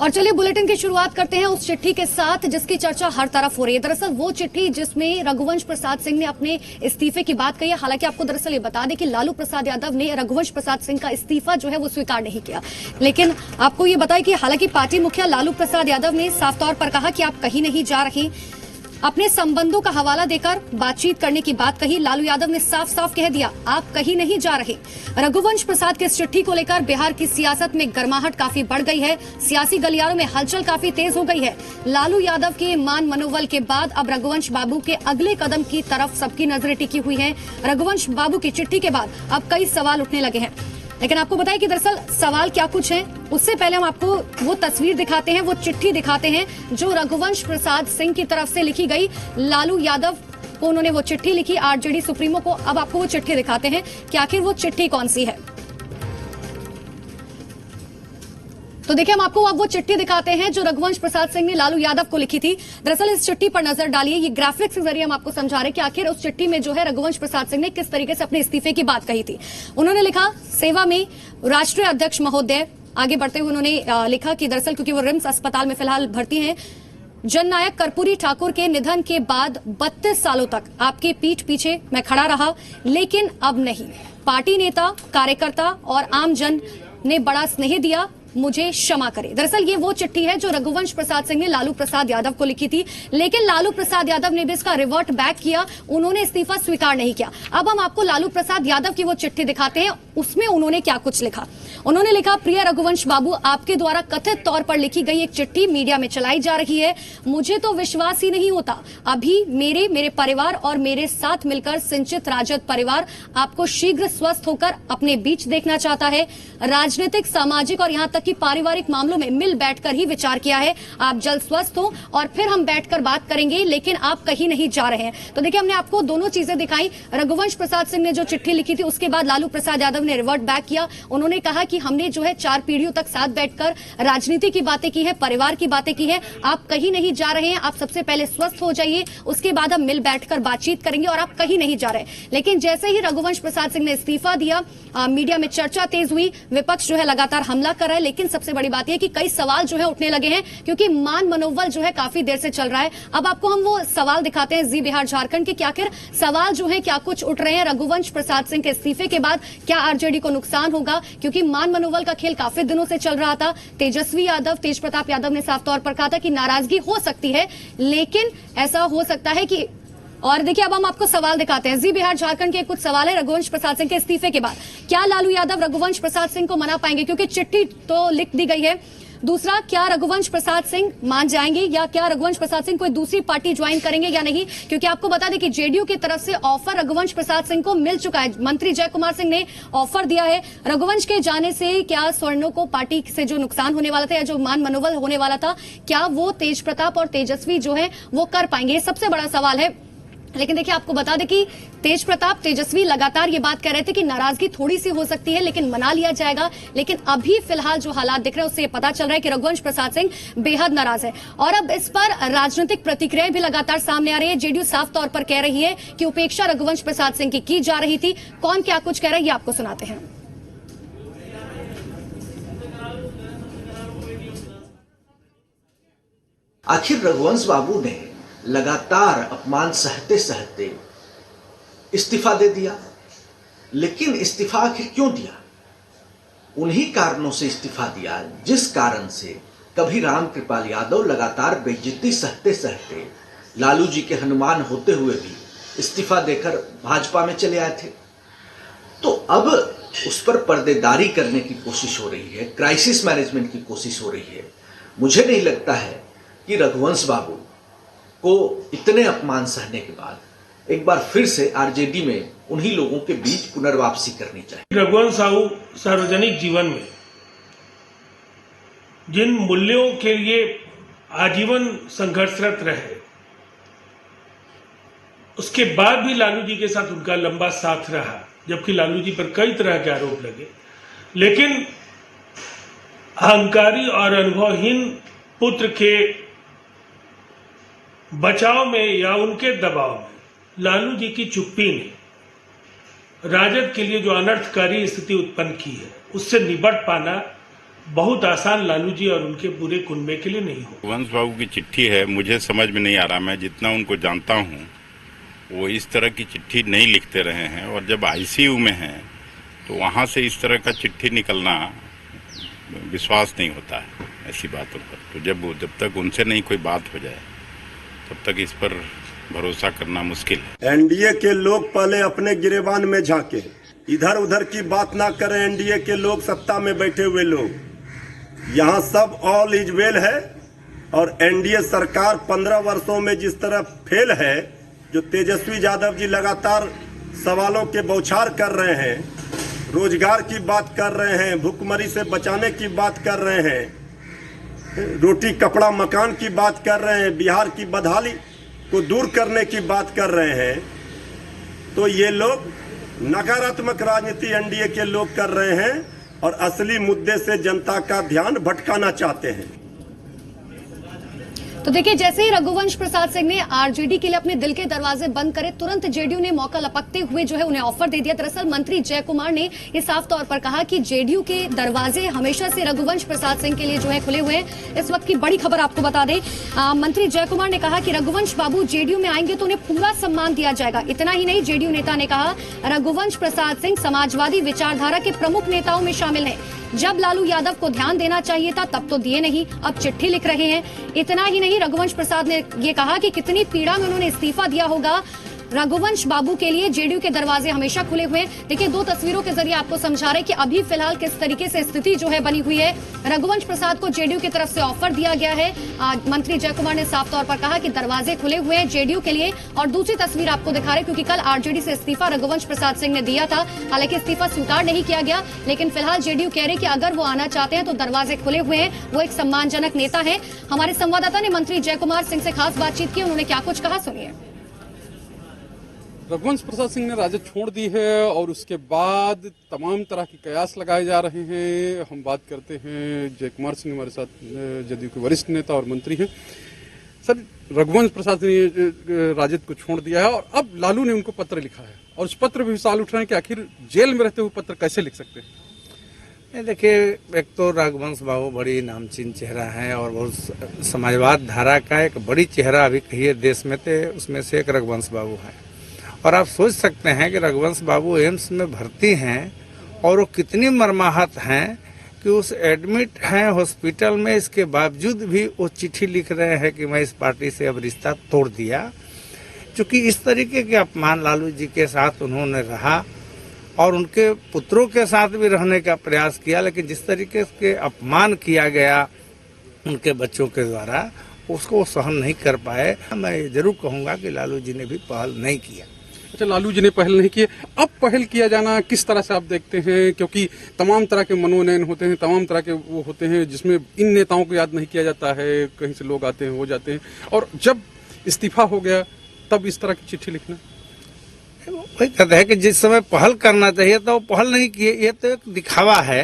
और चलिए बुलेटिन की शुरुआत करते हैं उस चिट्ठी के साथ जिसकी चर्चा हर तरफ हो रही है। दरअसल वो चिट्ठी जिसमें रघुवंश प्रसाद सिंह ने अपने इस्तीफे की बात कही है। हालांकि आपको दरअसल ये बता दें कि लालू प्रसाद यादव ने रघुवंश प्रसाद सिंह का इस्तीफा जो है वो स्वीकार नहीं किया, लेकिन आपको ये बताया कि हालांकि पार्टी मुखिया लालू प्रसाद यादव ने साफ तौर पर कहा कि आप कहीं नहीं जा रहे, अपने संबंधों का हवाला देकर बातचीत करने की बात कही। लालू यादव ने साफ साफ कह दिया आप कहीं नहीं जा रहे। रघुवंश प्रसाद के इस चिट्ठी को लेकर बिहार की सियासत में गर्माहट काफी बढ़ गई है, सियासी गलियारों में हलचल काफी तेज हो गई है। लालू यादव के मान मनोबल के बाद अब रघुवंश बाबू के अगले कदम की तरफ सबकी नजरें टिकी हुई है। रघुवंश बाबू की चिट्ठी के बाद अब कई सवाल उठने लगे हैं, लेकिन आपको बताएं कि दरअसल सवाल क्या कुछ है उससे पहले हम आपको वो तस्वीर दिखाते हैं, वो चिट्ठी दिखाते हैं जो रघुवंश प्रसाद सिंह की तरफ से लिखी गई। लालू यादव को उन्होंने वो चिट्ठी लिखी, आरजेडी सुप्रीमो को। अब आपको वो चिट्ठी दिखाते हैं कि आखिर वो चिट्ठी कौन सी है। तो देखिए हम आपको अब वो चिट्ठी दिखाते हैं जो रघुवंश प्रसाद सिंह ने लालू यादव को लिखी थी। दरअसल इस चिट्ठी पर नजर डालिए, ये ग्राफिक्स के जरिए हम आपको समझा रहे हैं कि आखिर उस चिट्ठी में जो है रघुवंश प्रसाद सिंह ने किस तरीके से अपने इस्तीफे की बात कही थी। उन्होंने लिखा सेवा में राष्ट्रीय अध्यक्ष महोदय। आगे बढ़ते हुए उन्होंने लिखा कि दरअसल क्योंकि वो रिम्स अस्पताल में फिलहाल भर्ती हैं, जननायक कर्पूरी ठाकुर के निधन के बाद 32 सालों तक आपके पीठ पीछे मैं खड़ा रहा, लेकिन अब नहीं। पार्टी नेता, कार्यकर्ता और आम जन ने बड़ा स्नेह दिया, मुझे क्षमा करें। दरअसल ये वो चिट्ठी है जो रघुवंश प्रसाद सिंह ने लालू प्रसाद यादव को लिखी थी, लेकिन लालू प्रसाद यादव ने भी इसका रिवर्ट बैक किया, उन्होंने इस्तीफा स्वीकार नहीं किया। अब हम आपको लालू प्रसाद यादव की वो चिट्ठी दिखाते हैं, उसमें उन्होंने क्या कुछ लिखा। उन्होंने लिखा प्रिय रघुवंश बाबू, आपके द्वारा कथित तौर पर लिखी गई एक चिट्ठी मीडिया में चलाई जा रही है, मुझे तो विश्वास ही नहीं होता। अभी मेरे परिवार और मेरे साथ मिलकर सिंचित राजद परिवार आपको शीघ्र स्वस्थ होकर अपने बीच देखना चाहता है। राजनीतिक, सामाजिक और यहाँ तक कि पारिवारिक मामलों में मिल बैठकर ही विचार किया है। आप जल्द स्वस्थ हो और फिर हम बैठकर बात करेंगे, लेकिन आप कहीं नहीं जा रहे हैं। तो देखिए हमने आपको दोनों चीजें दिखाई। रघुवंश प्रसाद सिंह ने जो चिट्ठी लिखी थी उसके बाद लालू प्रसाद यादव ने रिवर्ट बैक किया। उन्होंने कहा कि हमने जो है 4 पीढ़ियों तक साथ बैठकर राजनीति की बातें की है, परिवार की बातें की है। आप कहीं नहीं जा रहे हैं, आप सबसे पहले स्वस्थ हो जाइए, उसके बाद हम मिल बैठकर बातचीत करेंगे और आप कहीं नहीं जा रहे। लेकिन जैसे ही रघुवंश प्रसाद सिंह ने इस्तीफा दिया, मीडिया में चर्चा तेज हुई, विपक्ष जो है लगातार हमला कर रहा है। लेकिन सबसे बड़ी बात यह कि कई सवाल जो है उठने लगे हैं, क्योंकि मान मनोबल जो है काफी देर से चल रहा है। अब आपको हम वो सवाल दिखाते हैं जी बिहार झारखंड के, क्या आखिर सवाल जो है क्या कुछ उठ रहे हैं। रघुवंश प्रसाद सिंह के इस्तीफे के बाद क्या आरजेडी को नुकसान होगा, क्योंकि मान मनोबल का खेल काफी दिनों से चल रहा था। तेजस्वी यादव, तेज प्रताप यादव ने साफ तौर पर कहा था कि नाराजगी हो सकती है, लेकिन ऐसा हो सकता है कि और देखिए अब हम आपको सवाल दिखाते हैं। जी बिहार झारखंड के कुछ सवाल है रघुवंश प्रसाद सिंह के इस्तीफे के बाद, क्या लालू यादव रघुवंश प्रसाद सिंह को मना पाएंगे, क्योंकि चिट्ठी तो लिख दी गई है। दूसरा, क्या रघुवंश प्रसाद सिंह मान जाएंगे या क्या रघुवंश प्रसाद सिंह कोई दूसरी पार्टी ज्वाइन करेंगे या नहीं, क्योंकि आपको बता दें कि जेडीयू की तरफ से ऑफर रघुवंश प्रसाद सिंह को मिल चुका है। मंत्री जय कुमार सिंह ने ऑफर दिया है। रघुवंश के जाने से क्या स्वर्णों को पार्टी से जो नुकसान होने वाला था या जो मान मनोबल होने वाला था, क्या वो तेज प्रताप और तेजस्वी जो है वो कर पाएंगे, ये सबसे बड़ा सवाल है। लेकिन देखिए आपको बता दें कि तेज प्रताप, तेजस्वी लगातार ये बात कह रहे थे कि नाराजगी थोड़ी सी हो सकती है लेकिन मना लिया जाएगा। लेकिन अभी फिलहाल जो हालात दिख रहे हैं उससे ये पता चल रहा है कि रघुवंश प्रसाद सिंह बेहद नाराज है। और अब इस पर राजनीतिक प्रतिक्रियाएं भी लगातार सामने आ रही है। जेडीयू साफ तौर पर कह रही है कि उपेक्षा रघुवंश प्रसाद सिंह की जा रही थी। कौन क्या कुछ कह रहा है ये आपको सुनाते हैं। आखिर रघुवंश बाबू ने लगातार अपमान सहते सहते इस्तीफा दे दिया, लेकिन इस्तीफा आखिर क्यों दिया? उन्हीं कारणों से इस्तीफा दिया जिस कारण से कभी राम कृपाल यादव लगातार बेइज्जती सहते सहते लालू जी के हनुमान होते हुए भी इस्तीफा देकर भाजपा में चले आए थे। तो अब उस पर पर्देदारी करने की कोशिश हो रही है, क्राइसिस मैनेजमेंट की कोशिश हो रही है। मुझे नहीं लगता है कि रघुवंश बाबू को इतने अपमान सहने के बाद एक बार फिर से आरजेडी में उन्हीं लोगों के बीच पुनर्वापसी करनी चाहिए। रघुवंश साहू सार्वजनिक जीवन में जिन मूल्यों के लिए आजीवन संघर्षरत रहे, उसके बाद भी लालू जी के साथ उनका लंबा साथ रहा, जबकि लालू जी पर कई तरह के आरोप लगे। लेकिन अहंकारी और अनुभवहीन पुत्र के बचाव में या उनके दबाव में लालू जी की चुप्पी ने राजद के लिए जो अनर्थकारी स्थिति उत्पन्न की है, उससे निपट पाना बहुत आसान लालू जी और उनके पूरे कुनबे के लिए नहीं हो। रघुवंश बाबू की चिट्ठी है, मुझे समझ में नहीं आ रहा। मैं जितना उनको जानता हूँ वो इस तरह की चिट्ठी नहीं लिखते रहे हैं, और जब आईसीयू में हैं तो वहाँ से इस तरह का चिट्ठी निकलना विश्वास नहीं होता है ऐसी बातों पर। तो जब तक उनसे नहीं कोई बात हो जाए तब तक इस पर भरोसा करना मुश्किल है। एनडीए के लोग पहले अपने गिरेबान में झांके, इधर उधर की बात ना करें। एनडीए के लोग, सत्ता में बैठे हुए लोग, यहाँ सब ऑल इज वेल है। और एनडीए सरकार 15 वर्षों में जिस तरह फेल है, जो तेजस्वी यादव जी लगातार सवालों के बौछार कर रहे हैं, रोजगार की बात कर रहे हैं, भूखमरी से बचाने की बात कर रहे हैं, रोटी कपड़ा मकान की बात कर रहे हैं, बिहार की बदहाली को दूर करने की बात कर रहे हैं, तो ये लोग नकारात्मक राजनीति एनडीए के लोग कर रहे हैं और असली मुद्दे से जनता का ध्यान भटकाना चाहते हैं। तो देखिए, जैसे ही रघुवंश प्रसाद सिंह ने आरजेडी के लिए अपने दिल के दरवाजे बंद करे, तुरंत जेडीयू ने मौका लपकते हुए जो है उन्हें ऑफर दे दिया। दरअसल मंत्री जय कुमार ने ये साफ तौर पर कहा कि जेडीयू के दरवाजे हमेशा से रघुवंश प्रसाद सिंह के लिए जो है खुले हुए हैं। इस वक्त की बड़ी खबर आपको बता दें, मंत्री जय कुमार ने कहा कि रघुवंश बाबू जेडीयू में आएंगे तो उन्हें पूरा सम्मान दिया जाएगा। इतना ही नहीं, जेडीयू नेता ने कहा रघुवंश प्रसाद सिंह समाजवादी विचारधारा के प्रमुख नेताओं में शामिल हैं। जब लालू यादव को ध्यान देना चाहिए था तब तो दिए नहीं, अब चिट्ठी लिख रहे हैं। इतना ही नहीं, रघुवंश प्रसाद ने ये कहा कि कितनी पीड़ा में उन्होंने इस्तीफा दिया होगा। रघुवंश बाबू के लिए जेडीयू के दरवाजे हमेशा खुले हुए हैं। देखिए, 2 तस्वीरों के जरिए आपको समझा रहे कि अभी फिलहाल किस तरीके से स्थिति जो है बनी हुई है। रघुवंश प्रसाद को जेडीयू की तरफ से ऑफर दिया गया है। आज मंत्री जय कुमार ने साफ तौर पर कहा कि दरवाजे खुले हुए हैं जेडीयू के लिए। और दूसरी तस्वीर आपको दिखा रहे, क्योंकि कल आरजेडी से इस्तीफा रघुवंश प्रसाद सिंह ने दिया था। हालांकि इस्तीफा स्वीकार नहीं किया गया, लेकिन फिलहाल जेडीयू कह रहे कि अगर वो आना चाहते हैं तो दरवाजे खुले हुए हैं। वो एक सम्मानजनक नेता है। हमारे संवाददाता ने मंत्री जय कुमार सिंह से खास बातचीत की, उन्होंने क्या कुछ कहा, सुनिए। रघुवंश प्रसाद सिंह ने राजद छोड़ दी है और उसके बाद तमाम तरह की कयास लगाए जा रहे हैं। हम बात करते हैं जय कुमार सिंह, हमारे साथ जदयू के वरिष्ठ नेता और मंत्री हैं। सर, रघुवंश प्रसाद ने राजद को छोड़ दिया है और अब लालू ने उनको पत्र लिखा है, और उस पत्र भी सवाल उठ रहे हैं कि आखिर जेल में रहते हुए पत्र कैसे लिख सकते हैं। देखिए, एक तो रघुवंश बाबू बड़ी नामचीन चेहरा है और बहुत समाजवाद धारा का एक बड़ी चेहरा अभी कहिए देश में थे, उसमें से एक रघुवंश बाबू है। और आप सोच सकते हैं कि रघुवंश बाबू एम्स में भर्ती हैं और वो कितनी मर्माहत हैं कि उस एडमिट हैं हॉस्पिटल में, इसके बावजूद भी वो चिट्ठी लिख रहे हैं कि मैं इस पार्टी से अब रिश्ता तोड़ दिया। चूँकि इस तरीके के अपमान लालू जी के साथ उन्होंने रहा और उनके पुत्रों के साथ भी रहने का प्रयास किया, लेकिन जिस तरीके के अपमान किया गया उनके बच्चों के द्वारा, उसको वो सहन नहीं कर पाए। मैं जरूर कहूँगा कि लालू जी ने भी पहल नहीं किया। अच्छा, लालू जी ने पहल नहीं किए, अब पहल किया जाना किस तरह से आप देखते हैं? क्योंकि तमाम तरह के मनोनयन होते हैं, तमाम तरह के वो होते हैं जिसमें इन नेताओं को याद नहीं किया जाता है, कहीं से लोग आते हैं हो जाते हैं, और जब इस्तीफा हो गया तब इस तरह की चिट्ठी लिखना। वही कहते हैं कि जिस समय पहल करना चाहिए तो वो पहल नहीं किए। ये तो एक दिखावा है।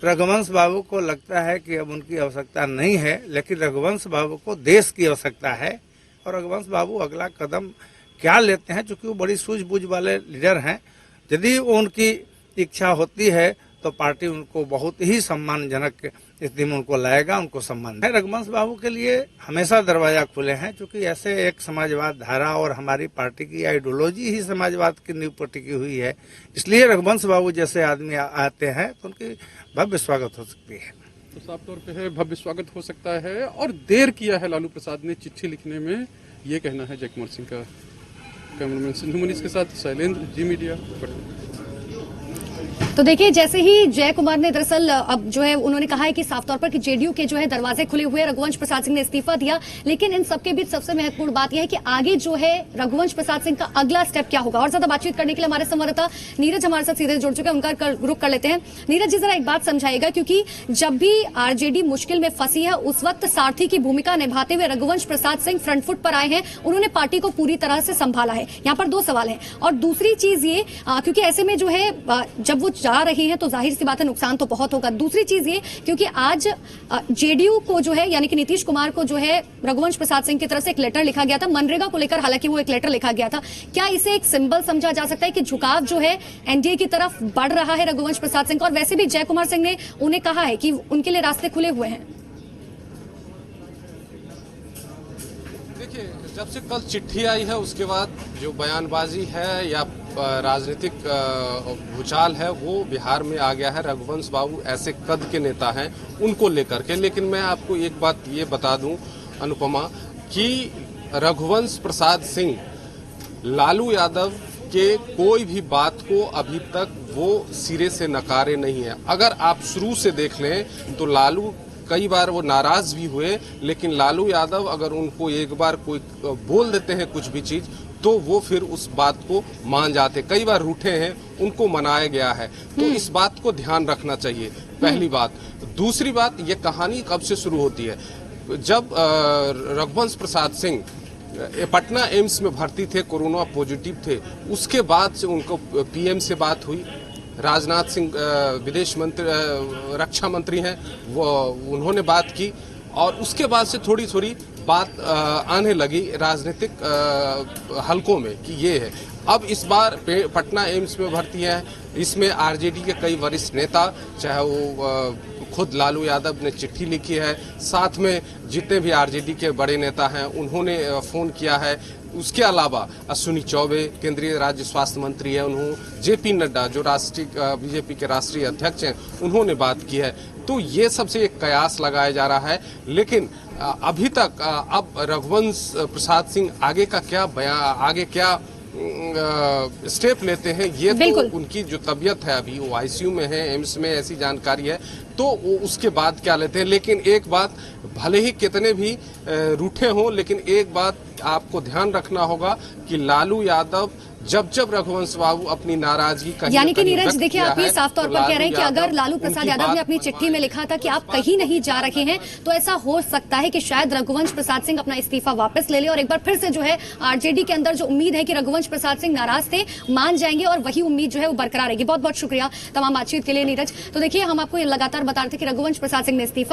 रघुवंश बाबू को लगता है कि अब उनकी आवश्यकता नहीं है, लेकिन रघुवंश बाबू को देश की आवश्यकता है। और रघुवंश बाबू अगला कदम क्या लेते हैं, चूंकि वो बड़ी सूझबूझ वाले लीडर हैं, यदि उनकी इच्छा होती है तो पार्टी उनको बहुत ही सम्मानजनक स्थिति में उनको लाएगा, उनको सम्मान है। रघुवंश बाबू के लिए हमेशा दरवाजा खुले हैं, क्योंकि ऐसे एक समाजवाद धारा और हमारी पार्टी की आइडियोलॉजी ही समाजवाद की नींव पर टिकी हुई है। इसलिए रघुवंश बाबू जैसे आदमी आते हैं तो उनकी भव्य स्वागत हो सकती है। तो साफ तौर पे है, भव्य स्वागत हो सकता है। और देर किया है लालू प्रसाद ने चिट्ठी लिखने में, ये कहना है जय कुमार सिंह का। कैमरामैन सिंधु मनीष के साथ शैलेंद्र, जी मीडिया, पटना। तो देखिए, जैसे ही जय कुमार ने दरअसल अब जो है उन्होंने कहा है कि साफ तौर पर कि जेडीयू के जो है दरवाजे खुले हुए हैं, रघुवंश प्रसाद सिंह ने इस्तीफा दिया, लेकिन इन सबके बीच सबसे महत्वपूर्ण बात यह है कि आगे जो है रघुवंश प्रसाद सिंह का अगला स्टेप क्या होगा। और ज्यादा बातचीत करने के लिए हमारे संवाददाता नीरज हमारे साथ सीधे जुड़ चुके हैं, उनका रुख कर लेते हैं। नीरज जी, जरा एक बात समझाइएगा, क्योंकि जब भी आरजेडी मुश्किल में फंसी है उस वक्त सारथी की भूमिका निभाते हुए रघुवंश प्रसाद सिंह फ्रंट फुट पर आए हैं, उन्होंने पार्टी को पूरी तरह से संभाला है। यहाँ पर 2 सवाल है। और दूसरी चीज ये, क्योंकि ऐसे में जो है जब वो जा रहे हैं तो जाहिर सी बात है नुकसान तो बहुत होगा। दूसरी चीज ये, क्योंकि आज जेडीयू को जो है यानी कि नीतीश कुमार को जो है रघुवंश प्रसाद सिंह की तरफ से एक लेटर लिखा गया था मनरेगा को लेकर, हालांकि वो एक लेटर लिखा गया था। क्या इसे एक सिंबल समझा जा सकता है कि झुकाव जो है एनडीए की तरफ बढ़ रहा है रघुवंश प्रसाद सिंह का? और वैसे भी जय कुमार सिंह ने उन्हें कहा है कि उनके लिए रास्ते खुले हुए हैं। देखिए, जब से कल चिट्ठी आई है उसके बाद जो बयानबाजी है या राजनीतिक भूचाल है वो बिहार में आ गया है। रघुवंश बाबू ऐसे कद के नेता हैं उनको लेकर के। लेकिन मैं आपको एक बात ये बता दूं अनुपमा कि रघुवंश प्रसाद सिंह लालू यादव के कोई भी बात को अभी तक वो सिरे से नकारे नहीं है। अगर आप शुरू से देख लें तो लालू कई बार वो नाराज भी हुए, लेकिन लालू यादव अगर उनको एक बार कोई बोल देते हैं कुछ भी चीज तो वो फिर उस बात को मान जाते। कई बार रूठे हैं, उनको मनाया गया है, तो इस बात को ध्यान रखना चाहिए, पहली बात। दूसरी बात, ये कहानी कब से शुरू होती है? जब रघुवंश प्रसाद सिंह पटना एम्स में भर्ती थे, कोरोना पॉजिटिव थे, उसके बाद से उनको पीएम से बात हुई। राजनाथ सिंह विदेश मंत्री रक्षा मंत्री हैं, वो उन्होंने बात की और उसके बाद से थोड़ी थोड़ी बात आने लगी राजनीतिक हलकों में कि ये है। अब इस बार पटना एम्स में भर्ती है, इसमें आरजेडी के कई वरिष्ठ नेता, चाहे वो खुद लालू यादव ने चिट्ठी लिखी है, साथ में जितने भी आरजेडी के बड़े नेता हैं उन्होंने फोन किया है। उसके अलावा अश्विनी चौबे केंद्रीय राज्य स्वास्थ्य मंत्री है, उन्होंने जेपी नड्डा जो राष्ट्रीय बीजेपी के राष्ट्रीय अध्यक्ष हैं उन्होंने बात की है। तो ये सबसे एक कयास लगाया जा रहा है। लेकिन अभी तक अब रघुवंश प्रसाद सिंह आगे का क्या बयान, आगे क्या स्टेप लेते हैं, ये तो उनकी जो तबीयत है, अभी वो आईसीयू में है, एम्स में, ऐसी जानकारी है, तो वो उसके बाद क्या लेते हैं। लेकिन एक बात, भले ही कितने भी रूठे हों, लेकिन एक बात आपको ध्यान रखना होगा कि लालू यादव जब रघुवंश बाबू अपनी नाराजगी कहीं यानी कि नीरज देखिए, आप ये साफ तौर पर कह रहे हैं कि अगर लालू प्रसाद यादव ने अपनी चिट्ठी में लिखा था कि आप कहीं नहीं जा रहे हैं, तो ऐसा हो सकता है कि शायद रघुवंश प्रसाद सिंह अपना इस्तीफा वापस ले ले और एक बार फिर से जो है आरजेडी के अंदर जो उम्मीद है कि रघुवंश प्रसाद सिंह नाराज थे, मान जाएंगे और वही उम्मीद जो है वो बरकरार रहेगी। बहुत बहुत शुक्रिया तमाम बातचीत के लिए नीरज। तो देखिए, हम आपको लगातार बता रहे थे कि रघुवंश प्रसाद सिंह ने इस्तीफा